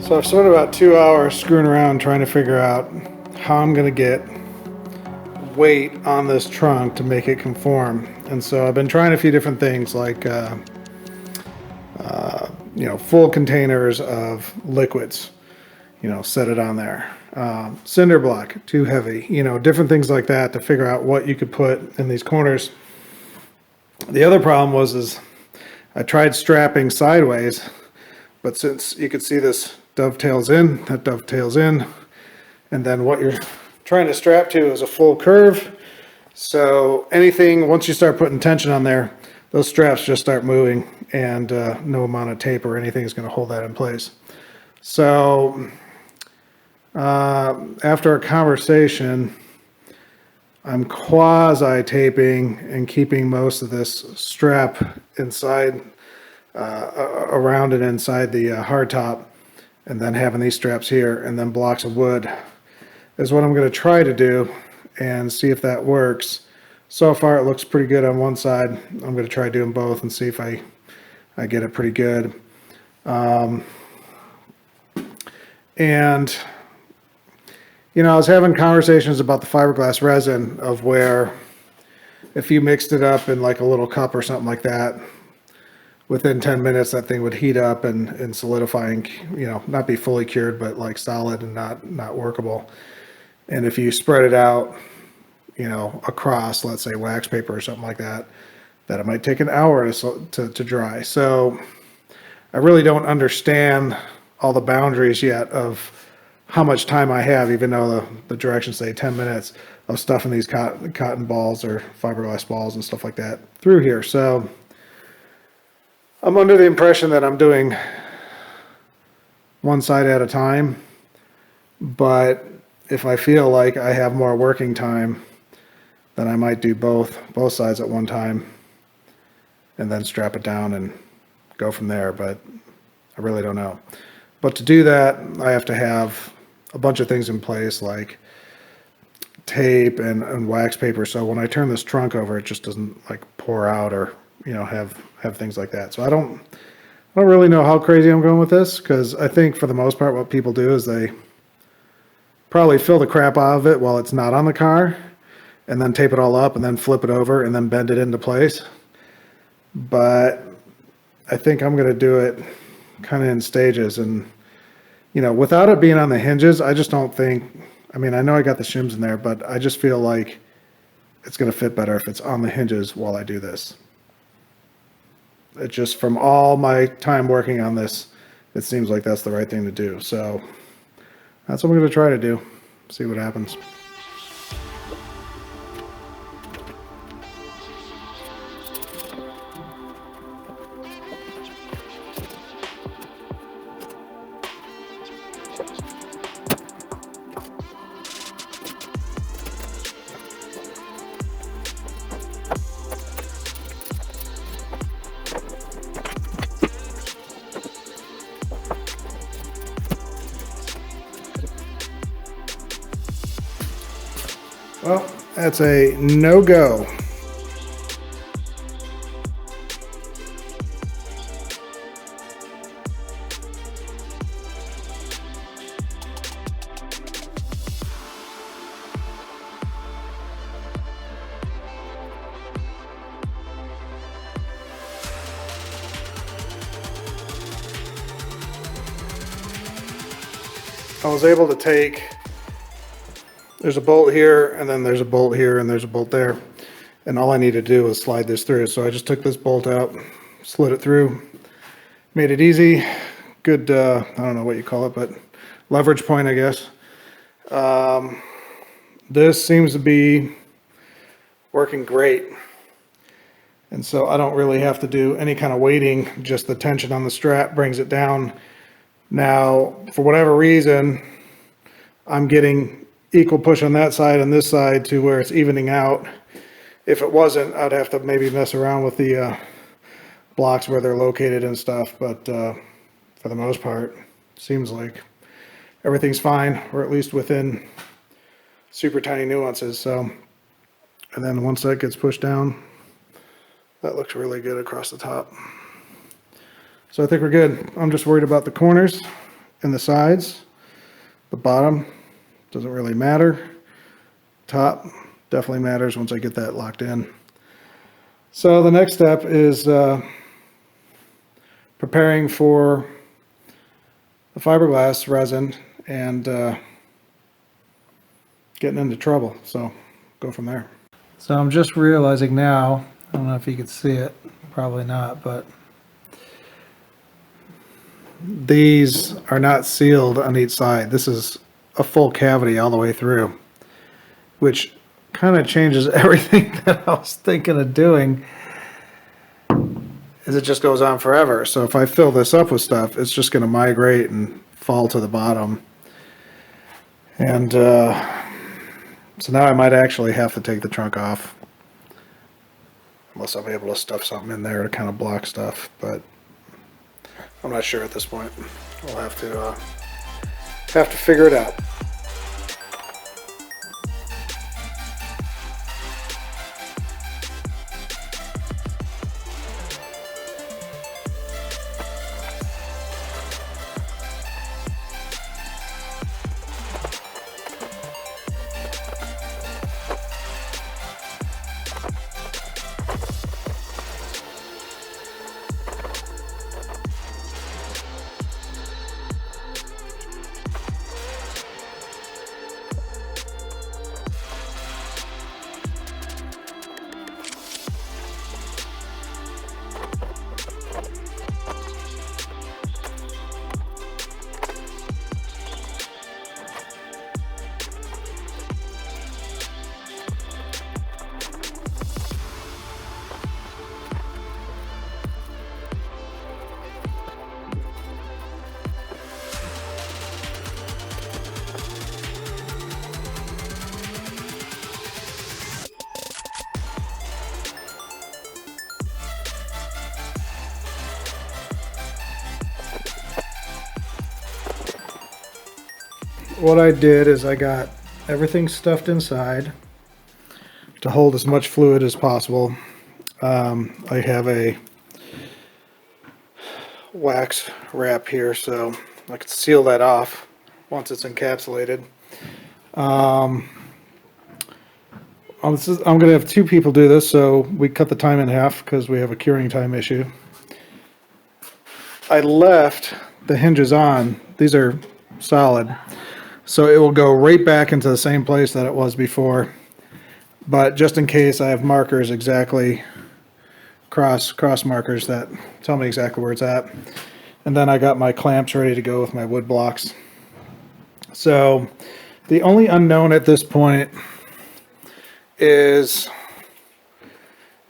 So I've spent about 2 hours screwing around trying to figure out how I'm going to get weight on this trunk to make it conform. And so I've been trying a few different things like, full containers of liquids, set it on there. Cinder block, too heavy, different things like that to figure out what you could put in these corners. The other problem was I tried strapping sideways, but since you could see this dovetails in, that dovetails in, and then what you're trying to strap to is a full curve. So anything, once you start putting tension on there, those straps just start moving, and no amount of tape or anything is going to hold that in place. So after a conversation, I'm quasi-taping and keeping most of this strap inside, around and inside the hardtop, and then having these straps here, and then blocks of wood is what I'm going to try to do and see if that works. So far it looks pretty good on one side. I'm going to try doing both and see if I get it pretty good. And I was having conversations about the fiberglass resin, of where if you mixed it up in like a little cup or something like that, within 10 minutes that thing would heat up and solidify and, not be fully cured, but like solid and not workable. And if you spread it out, across, let's say, wax paper or something like that, that it might take an hour to dry. So I really don't understand all the boundaries yet of how much time I have, even though the directions say 10 minutes of stuffing these cotton balls or fiberglass balls and stuff like that through here. So I'm under the impression that I'm doing one side at a time, but if I feel like I have more working time, then I might do both sides at one time and then strap it down and go from there, but I really don't know. But to do that, I have to have a bunch of things in place, like tape and wax paper, so when I turn this trunk over, it just doesn't like pour out or have things like that. So I don't really know how crazy I'm going with this, because I think for the most part what people do is they probably fill the crap out of it while it's not on the car, and then tape it all up and then flip it over and then bend it into place. But I think I'm going to do it kind of in stages, and without it being on the hinges, I just don't think, I know I got the shims in there, but I just feel like it's going to fit better if it's on the hinges while I do this. It just, from all my time working on this, it seems like that's the right thing to do. So that's what I'm going to try to do. See what happens. Well, that's a no-go. I was able to take, there's a bolt here, and then there's a bolt here, and there's a bolt there, and all I need to do is slide this through. So I just took this bolt out, slid it through, made it easy. Good, I don't know what you call it, but leverage point, I guess. This seems to be working great, and so I don't really have to do any kind of weighting, just the tension on the strap brings it down. Now, for whatever reason, I'm getting equal push on that side and this side to where it's evening out. If it wasn't, I'd have to maybe mess around with the blocks where they're located and stuff, but for the most part, seems like everything's fine, or at least within super tiny nuances. So, and then once that gets pushed down, that looks really good across the top. So I think we're good. I'm just worried about the corners, in the sides. The bottom doesn't really matter. Top definitely matters once I get that locked in. So the next step is preparing for the fiberglass resin and getting into trouble. So go from there. So I'm just realizing now, I don't know if you can see it, probably not, but these are not sealed on each side. This is a full cavity all the way through, which kind of changes everything that I was thinking of doing, is it just goes on forever. So if I fill this up with stuff, it's just going to migrate and fall to the bottom. And so now I might actually have to take the trunk off, unless I'm able to stuff something in there to kind of block stuff, but I'm not sure at this point. We'll have to figure it out. What I did is I got everything stuffed inside to hold as much fluid as possible. I have a wax wrap here so I can seal that off once it's encapsulated. I'm going to have 2 people do this, so we cut the time in half because we have a curing time issue. I left the hinges on. These are solid, so it will go right back into the same place that it was before. But just in case, I have markers exactly, cross markers that tell me exactly where it's at. And then I got my clamps ready to go with my wood blocks. So the only unknown at this point is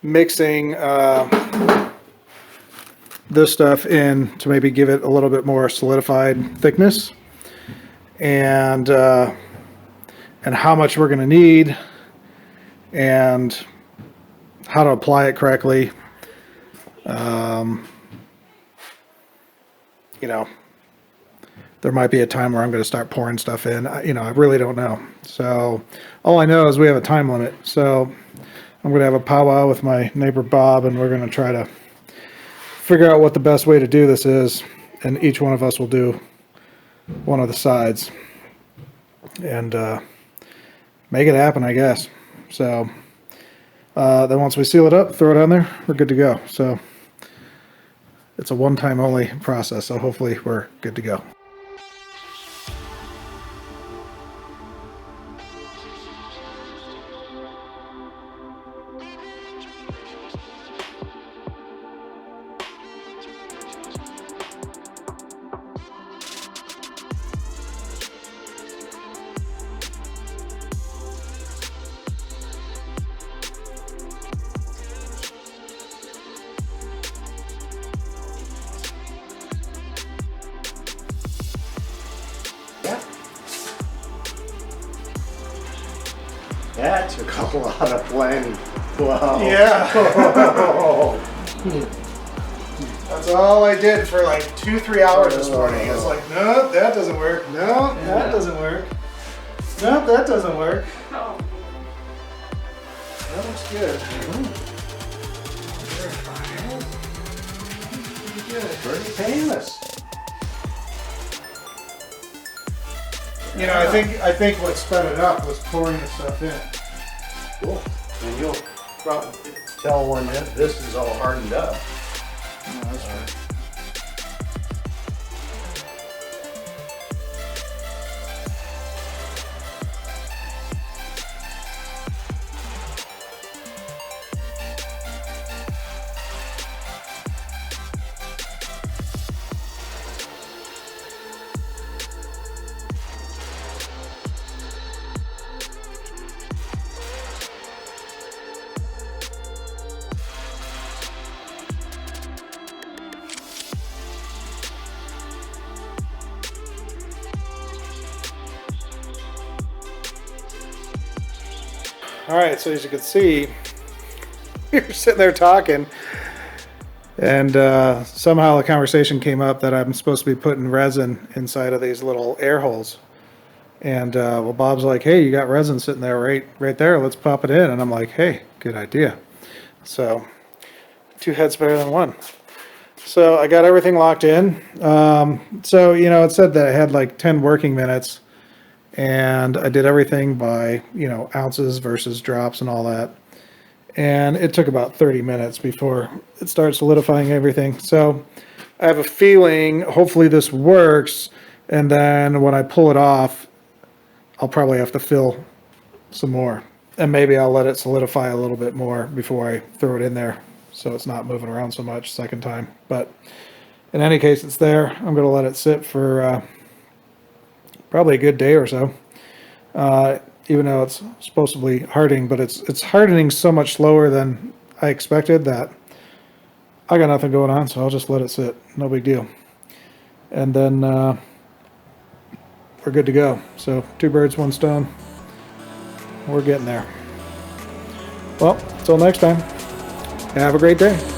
mixing this stuff in to maybe give it a little bit more solidified thickness, and how much we're going to need and how to apply it correctly. You know, there might be a time where I'm going to start pouring stuff in. You know, I really don't know. So all I know is we have a time limit. So I'm going to have a powwow with my neighbor Bob, and we're going to try to figure out what the best way to do this is. And each one of us will do one of the sides and make it happen, I guess. So then once we seal it up, throw it on there, we're good to go. So it's a one-time only process, so hopefully we're good to go. That took a lot of planning. Wow. Yeah. That's all I did for like 2-3 hours this morning. It's like, no, that doesn't work. No, that doesn't work. No, that doesn't work. Oh. That looks good. Pretty painless. You know, I think what sped it up was pouring the stuff in. Cool. And you'll probably tell when this is all hardened up. Oh, that's right. All right, so as you can see, we were sitting there talking, and somehow the conversation came up that I'm supposed to be putting resin inside of these little air holes. And well, Bob's like, "Hey, you got resin sitting there right there. Let's pop it in." And I'm like, "Hey, good idea." So, two heads better than one. So I got everything locked in. So you know, it said that I had like 10 working minutes. And I did everything by, you know, ounces versus drops and all that. And it took about 30 minutes before it started solidifying everything. So I have a feeling, hopefully this works. And then when I pull it off, I'll probably have to fill some more. And maybe I'll let it solidify a little bit more before I throw it in there, so it's not moving around so much second time. But in any case, it's there. I'm going to let it sit for probably a good day or so, even though it's supposed to be hardening, but it's hardening so much slower than I expected that I got nothing going on, so I'll just let it sit. No big deal. And then we're good to go. So 2 birds, 1 stone. We're getting there. Well, until next time, have a great day.